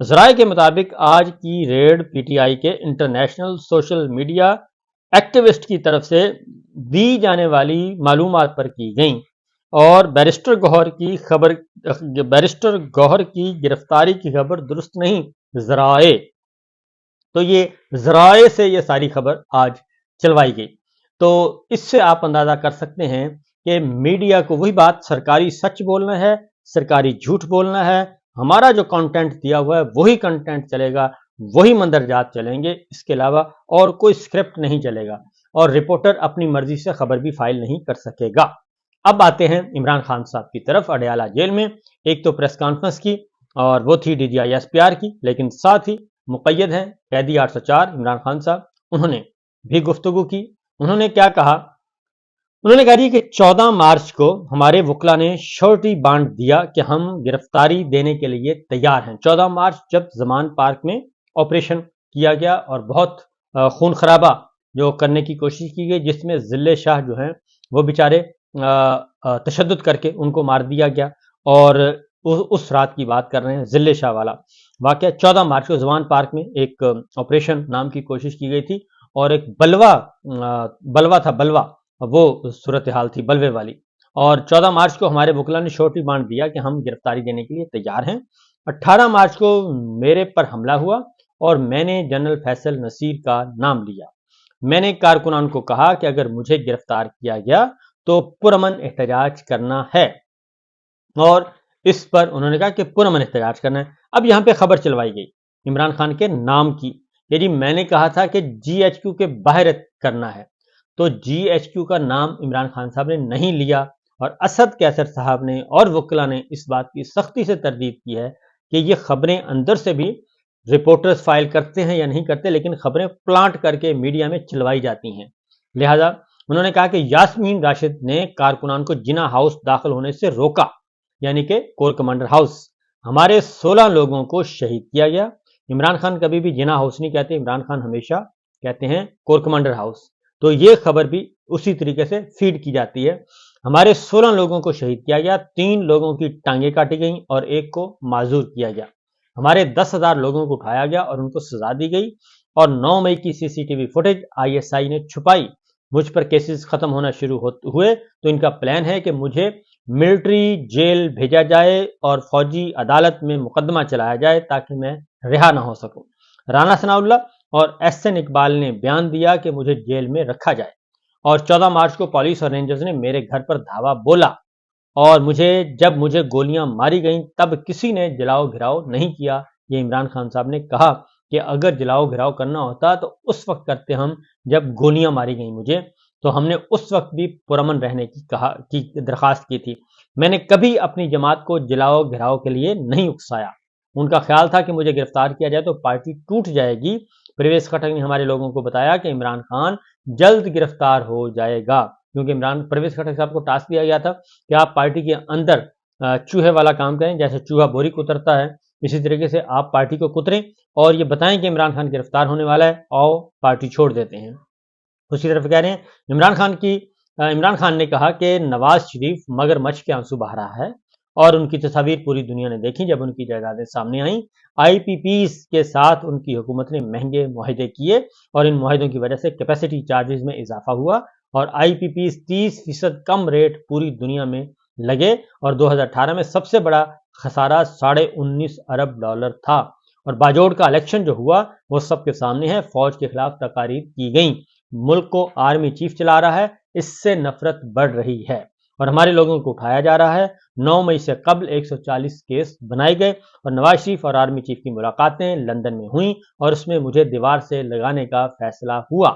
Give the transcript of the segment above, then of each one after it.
ذرائع کے مطابق آج کی ریڈ پی ٹی آئی کے انٹرنیشنل سوشل میڈیا ایکٹیوسٹ کی طرف سے دی جانے والی معلومات پر کی گئیں اور بیرسٹر گوہر کی گرفتاری کی خبر درست نہیں، ذرائع، تو یہ ذرائع سے یہ ساری خبر آج چلوائی گئی۔ تو اس سے آپ اندازہ کر سکتے ہیں کہ میڈیا کو وہی بات سرکاری سچ بولنا ہے، سرکاری جھوٹ بولنا ہے، ہمارا جو کنٹینٹ دیا ہوا ہے وہی کنٹینٹ چلے گا، وہی مندرجات چلیں گے، اس کے علاوہ اور کوئی اسکرپٹ نہیں چلے گا، اور رپورٹر اپنی مرضی سے خبر بھی فائل نہیں کر سکے گا۔ اب آتے ہیں عمران خان صاحب کی طرف۔ اڈیالہ جیل میں ایک تو پریس کانفرنس کی اور وہ تھی D G I S P R کی، لیکن ساتھ ہی مقید ہیں قیدی 804 عمران خان صاحب، انہوں نے بھی گفتگو کی۔ انہوں نے کیا کہا؟ انہوں نے کہا کہ 14 مارچ کو ہمارے وکلا نے شورٹی بانڈ دیا کہ ہم گرفتاری دینے کے لیے تیار ہیں۔ 14 مارچ جب زمان پارک میں آپریشن کیا گیا اور بہت خون خرابہ جو کرنے کی کوشش کی گئی، جس میں ذلے شاہ جو ہیں وہ بیچارے تشدد کر کے ان کو مار دیا گیا، اور اس رات کی بات کر رہے ہیں، ذلے شاہ والا واقعہ۔ 14 مارچ کو زمان پارک میں ایک آپریشن نام کی کوشش کی گئی تھی، اور ایک بلوا تھا، وہ صورتحال تھی بلوے والی، اور 14 مارچ کو ہمارے وکلا نے شورٹی بانڈ دیا کہ ہم گرفتاری دینے کے لیے تیار ہیں۔ 18 مارچ کو میرے پر حملہ ہوا اور میں نے جنرل فیصل نصیر کا نام لیا۔ میں نے کارکنان کو کہا کہ اگر مجھے گرفتار کیا گیا تو پرامن احتجاج کرنا ہے، اور اس پر انہوں نے کہا کہ پرامن احتجاج کرنا ہے۔ اب یہاں پہ خبر چلوائی گئی عمران خان کے نام کی کہ جی میں نے کہا تھا کہ جی ایچ کیو کے باہر کرنا ہے، تو جی ایچ کیو کا نام عمران خان صاحب نے نہیں لیا، اور اسد کیسر صاحب نے اور وکلا نے اس بات کی سختی سے تردید کی ہے کہ یہ خبریں اندر سے بھی رپورٹرز فائل کرتے ہیں یا نہیں کرتے، لیکن خبریں پلانٹ کر کے میڈیا میں چلوائی جاتی ہیں۔ لہذا انہوں نے کہا کہ یاسمین راشد نے کارکنان کو جنا ہاؤس داخل ہونے سے روکا، یعنی کہ کور کمانڈر ہاؤس۔ ہمارے 16 لوگوں کو شہید کیا گیا۔ عمران خان کبھی بھی جنا ہاؤس نہیں کہتے، عمران خان ہمیشہ کہتے ہیں کور کمانڈر ہاؤس۔ تو یہ خبر بھی اسی طریقے سے فیڈ کی جاتی ہے۔ ہمارے 16 لوگوں کو شہید کیا گیا، 3 لوگوں کی ٹانگیں کاٹی گئیں اور ایک کو معذور کیا گیا۔ ہمارے 10,000 لوگوں کو اٹھایا گیا اور ان کو سزا دی گئی، اور 9 مئی کی C C T V footage I S I نے چھپائی۔ مجھ پر کیسز ختم ہونا شروع ہوئے تو ان کا پلان ہے کہ مجھے ملٹری جیل بھیجا جائے اور فوجی عدالت میں مقدمہ چلایا جائے تاکہ میں رہا نہ ہو سکوں۔ رانا ثناء اللہ اور ایس این اقبال نے بیان دیا کہ مجھے جیل میں رکھا جائے، اور 14 مارچ کو پولیس اور رینجرز نے میرے گھر پر دھاوا بولا، اور جب مجھے گولیاں ماری گئیں تب کسی نے جلاؤ گھراؤ نہیں کیا۔ یہ عمران خان صاحب نے کہا کہ اگر جلاؤ گھراؤ کرنا ہوتا تو اس وقت کرتے ہم جب گولیاں ماری گئیں مجھے، تو ہم نے اس وقت بھی پرامن رہنے کی درخواست کی تھی۔ میں نے کبھی اپنی جماعت کو جلاؤ گھراؤ کے لیے نہیں اکسایا۔ ان کا خیال تھا کہ مجھے گرفتار کیا جائے تو پارٹی ٹوٹ جائے گی۔ پرویز خٹک نے ہمارے لوگوں کو بتایا کہ عمران خان جلد گرفتار ہو جائے گا، کیونکہ پرویز خٹک صاحب کو ٹاسک دیا گیا تھا کہ آپ پارٹی کے اندر چوہے والا کام کریں، جیسے چوہا بوری کترتا ہے اسی طریقے سے آپ پارٹی کو کتریں اور یہ بتائیں کہ عمران خان گرفتار ہونے والا ہے، آؤ پارٹی چھوڑ دیتے ہیں۔ اسی طرف کہہ رہے ہیں عمران خان نے کہا کہ نواز شریف مگر مچھ کے آنسو بہا رہا ہے، اور ان کی تصاویر پوری دنیا نے دیکھی جب ان کی جائیدادیں سامنے آئیں۔ آئی پی پیز کے ساتھ ان کی حکومت نے مہنگے معاہدے کیے، اور ان معاہدوں کی وجہ سے کیپیسٹی چارجز میں اضافہ ہوا، اور آئی پی پیز 30% کم ریٹ پوری دنیا میں لگے، اور 2018 میں سب سے بڑا خسارہ $19.5 ارب تھا، اور باجوڑ کا الیکشن جو ہوا وہ سب کے سامنے ہے۔ فوج کے خلاف تقاریر کی گئیں، ملک کو آرمی چیف چلا رہا ہے، اس سے نفرت بڑھ رہی ہے، اور ہمارے لوگوں کو اٹھایا جا رہا ہے۔ 9 مئی سے قبل 140 کیس بنائے گئے، اور نواز شریف اور آرمی چیف کی ملاقاتیں لندن میں ہوئیں، اور اس میں مجھے دیوار سے لگانے کا فیصلہ ہوا۔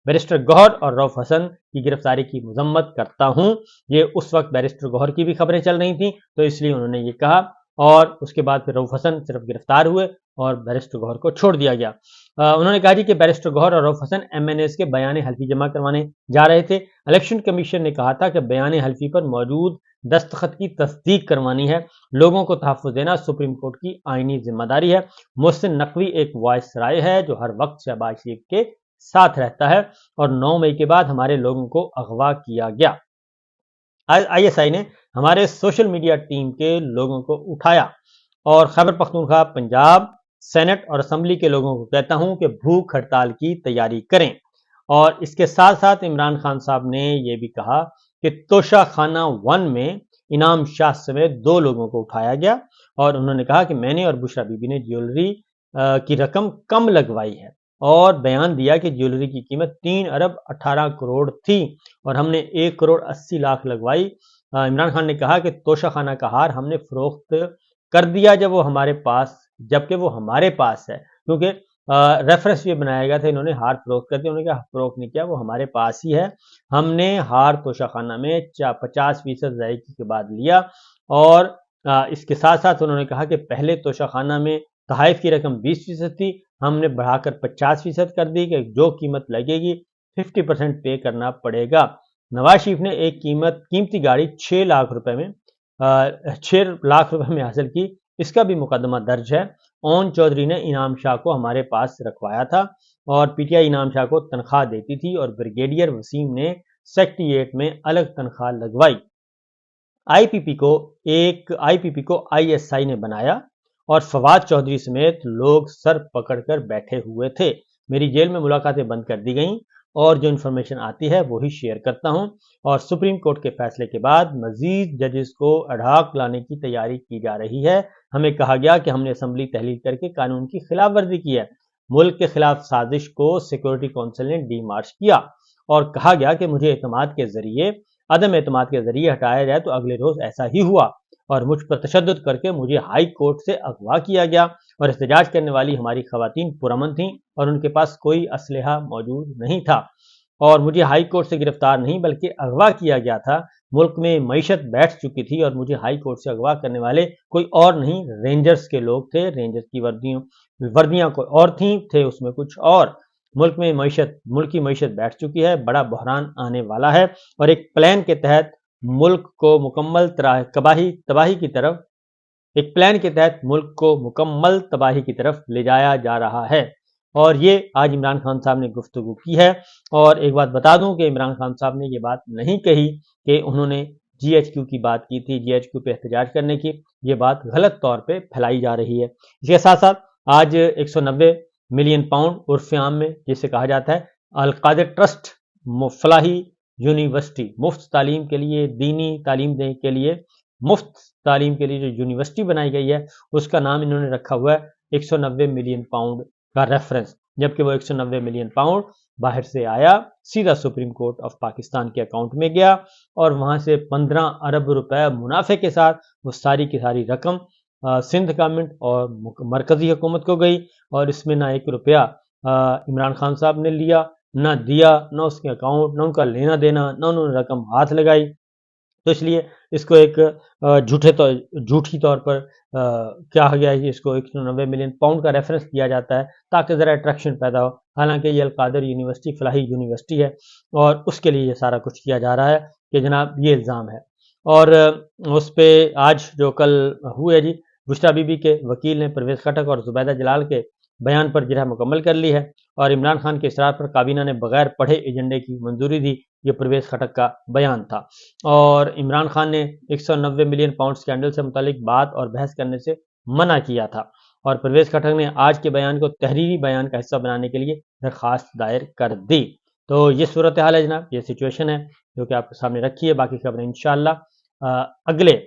بیرسٹر گوہر اور رؤف حسن کی گرفتاری کی مذمت کرتا ہوں۔ یہ اس وقت بیرسٹر گوہر کی بھی خبریں چل رہی تھیں تو اس لیے انہوں نے یہ کہا، اور اس کے بعد پھر رؤف حسن صرف گرفتار ہوئے اور بیرسٹر گوہر کو چھوڑ دیا گیا۔ انہوں نے کہا کہ بیرسٹر گوہر اور رؤف حسن ایم این ایز کے بیان حلفی جمع کروانے جا رہے تھے۔ الیکشن کمیشن نے کہا تھا کہ بیان حلفی پر موجود دستخط کی تصدیق کروانی ہے۔ لوگوں کو تحفظ دینا سپریم کورٹ کی آئینی ذمہ داری ہے۔ محسن نقوی ایک وائس رائے ہے جو ہر وقت شہباز شریف کے ساتھ رہتا ہے، اور 9 مئی کے بعد ہمارے لوگوں کو اغوا کیا گیا۔ آئی ایس آئی نے ہمارے سوشل میڈیا ٹیم کے لوگوں کو اٹھایا، اور خیبر پختونخوا، پنجاب سینٹ اور اسمبلی کے لوگوں کو کہتا ہوں کہ بھوک ہڑتال کی تیاری کریں۔ اور اس کے ساتھ ساتھ عمران خان صاحب نے یہ بھی کہا کہ توشہ خانہ 1 میں انعام شاہ سمیت 2 لوگوں کو اٹھایا گیا، اور انہوں نے کہا کہ میں نے اور بشرا بی بی نے جیولری کی رقم کم لگوائی ہے، اور بیان دیا کہ جیولری کی قیمت 3 ارب 18 کروڑ تھی اور ہم نے 1 کروڑ 80 لاکھ لگوائی۔ عمران خان نے کہا کہ توشہ خانہ کا ہار ہم نے فروخت کر دیا جبکہ وہ ہمارے پاس ہے، کیونکہ ریفرنس یہ بنایا گیا تھا انہوں نے ہار فروخت کر دیا، انہوں نے کہا فروخت نہیں کیا، وہ ہمارے پاس ہی ہے، ہم نے ہار توشہ خانہ میں 50% ادائیگی کے بعد لیا۔ اور اس کے ساتھ ساتھ انہوں نے کہا کہ پہلے توشہ خانہ میں تحائف کی رقم 20% تھی، ہم نے بڑھا کر 50% کر دی کہ جو قیمت لگے گی 50% پے کرنا پڑے گا۔ نواز شریف نے ایک قیمتی گاڑی 6 لاکھ روپے میں حاصل کی، اس کا بھی مقدمہ درج ہے۔ اون چودھری نے انعام شاہ کو ہمارے پاس رکھوایا تھا اور پی ٹی آئی انعام شاہ کو تنخواہ دیتی تھی، اور بریگیڈیئر وسیم نے سیکریٹریٹ میں الگ تنخواہ لگوائی۔ آئی پی پی کو آئی ایس آئی نے بنایا اور فواد چودھری سمیت لوگ سر پکڑ کر بیٹھے ہوئے تھے۔ میری جیل میں ملاقاتیں بند کر دی گئیں اور جو انفارمیشن آتی ہے وہی شیئر کرتا ہوں، اور سپریم کورٹ کے فیصلے کے بعد مزید ججز کو اڈھاک لانے کی تیاری کی جا رہی ہے۔ ہمیں کہا گیا کہ ہم نے اسمبلی تحلیل کر کے قانون کی خلاف ورزی کی ہے۔ ملک کے خلاف سازش کو سیکورٹی کونسل نے ڈی مارچ کیا اور کہا گیا کہ مجھے عدم اعتماد کے ذریعے ہٹایا جائے، تو اگلے روز ایسا ہی ہوا اور مجھ پر تشدد کر کے مجھے ہائی کورٹ سے اغوا کیا گیا، اور احتجاج کرنے والی ہماری خواتین پرامن تھیں اور ان کے پاس کوئی اسلحہ موجود نہیں تھا، اور مجھے ہائی کورٹ سے گرفتار نہیں بلکہ اغوا کیا گیا تھا۔ ملک میں معیشت بیٹھ چکی تھی اور مجھے ہائی کورٹ سے اغوا کرنے والے کوئی اور نہیں، رینجرز کے لوگ تھے، رینجرز کی وردیاں کوئی اور تھے اس میں کچھ اور۔ ملک کی معیشت بیٹھ چکی ہے، بڑا بحران آنے والا ہے، اور ایک پلان کے تحت ملک کو مکمل تباہی کی طرف لے جایا جا رہا ہے۔ اور یہ آج عمران خان صاحب نے گفتگو کی ہے، اور ایک بات بتا دوں کہ عمران خان صاحب نے یہ بات نہیں کہی کہ انہوں نے جی ایچ کیو کی بات کی تھی، جی ایچ کیو پہ احتجاج کرنے کی، یہ بات غلط طور پہ پھیلائی جا رہی ہے۔ اس کے ساتھ ساتھ آج 190 ملین پاؤنڈ عرف عام میں جسے کہا جاتا ہے القادر ٹرسٹ فلاحی یونیورسٹی، مفت تعلیم کے لیے، دینی تعلیم دینے کے لیے، مفت تعلیم کے لیے جو یونیورسٹی بنائی گئی ہے اس کا نام انہوں نے رکھا ہوا ہے 190 ملین پاؤنڈ کا ریفرنس، جبکہ وہ 190 ملین پاؤنڈ باہر سے آیا، سیدھا سپریم کورٹ آف پاکستان کے اکاؤنٹ میں گیا، اور وہاں سے 15 ارب روپے منافع کے ساتھ وہ ساری کی ساری رقم سندھ گورنمنٹ اور مرکزی حکومت کو گئی، اور اس میں نہ 1 روپیہ عمران خان صاحب نے لیا، نہ دیا، نہ اس کے اکاؤنٹ، نہ ان کا لینا دینا، نہ انہوں نے رقم ہاتھ لگائی۔ تو اس لیے اس کو ایک جھوٹی طور پر کہا گیا ہے کہ اس کو 190 ملین پاؤنڈ کا ریفرنس دیا جاتا ہے تاکہ ذرا اٹریکشن پیدا ہو، حالانکہ یہ القادر یونیورسٹی فلاحی یونیورسٹی ہے، اور اس کے لیے یہ سارا کچھ کیا جا رہا ہے کہ جناب یہ الزام ہے۔ اور اس پہ آج جو کل ہوئے جی، بشرا بی بی کے وکیل نے پرویز خٹک اور زبیدہ جلال کے بیان پر جرح مکمل کر لی ہے، اور عمران خان کے اصرار پر کابینہ نے بغیر پڑھے ایجنڈے کی منظوری دی، یہ پرویز خٹک کا بیان تھا۔ اور عمران خان نے 190 ملین پاؤنڈ اسکینڈل سے متعلق بات اور بحث کرنے سے منع کیا تھا، اور پرویز خٹک نے آج کے بیان کو تحریری بیان کا حصہ بنانے کے لیے درخواست دائر کر دی۔ تو یہ صورتحال ہے جناب، یہ سچویشن ہے جو کہ آپ کے سامنے رکھی ہے، باقی خبریں انشاءاللہ اگلے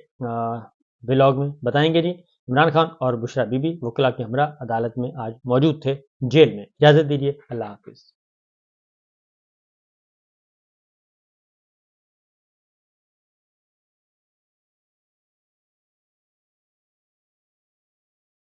ولاگ میں بتائیں گے جی۔ عمران خان اور بشرا بی بی وکلا کے ہمراہ عدالت میں آج موجود تھے، جیل میں۔ اجازت دیجیے، اللہ حافظ۔